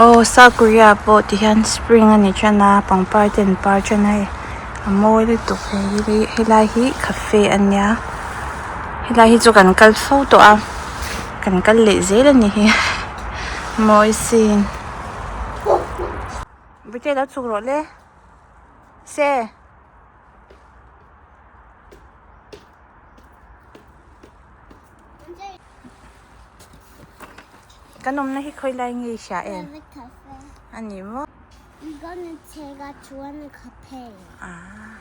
Oh, South Korea po tihan spring ani chana pangpar ten par chana amoi le to hilai hi cafe anya hilai hi chu kan kal fo to a kan kal le zel ani hi moi sin bite la chu ro le se kanom na hi khoi lai ngi sha en 아니 뭐? 이거는 제가 좋아하는 카페예요. 아,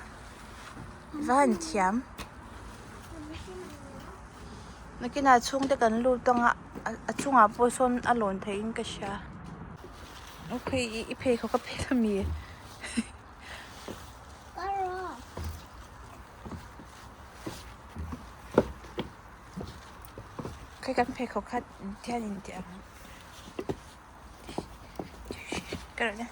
반티암. 나기나 총대 간 루동아 총아 보손 알론 태인 것이야. 오케이 이 페이커 카페미. 깔아. 그간 페이커 카 티안인데. 그러네.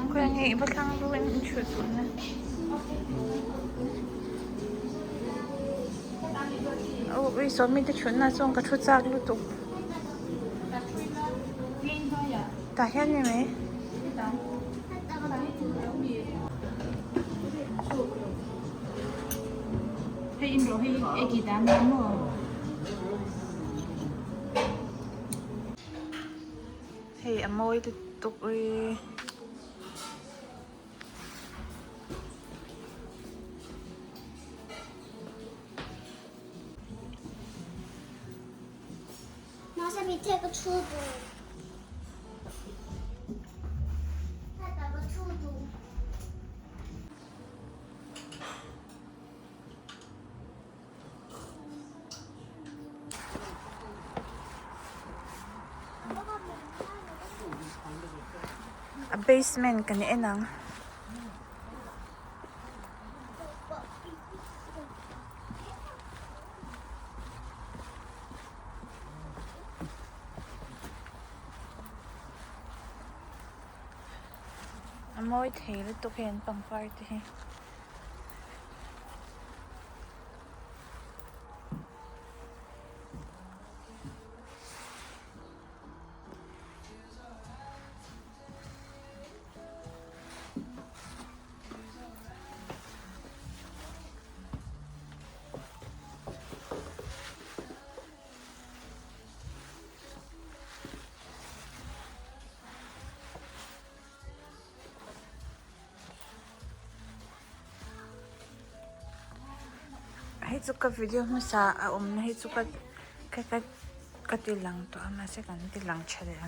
고양이 이거 상도 왠 추구나. 왜 소미도 추나 좀가 추작로도. 다 했네. hay in rồi hay 애기 담는 뭐 Hey, amoy to ui. 나사 밑에가 추워도. 나가 추워도. A basement kani enang. Amoy thele to ken pang party. Hay chuka video mo sa na hay chuka katilang to ama se kan tilang chale.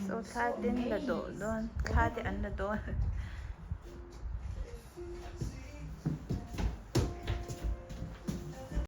So thadin la do don thadi an la do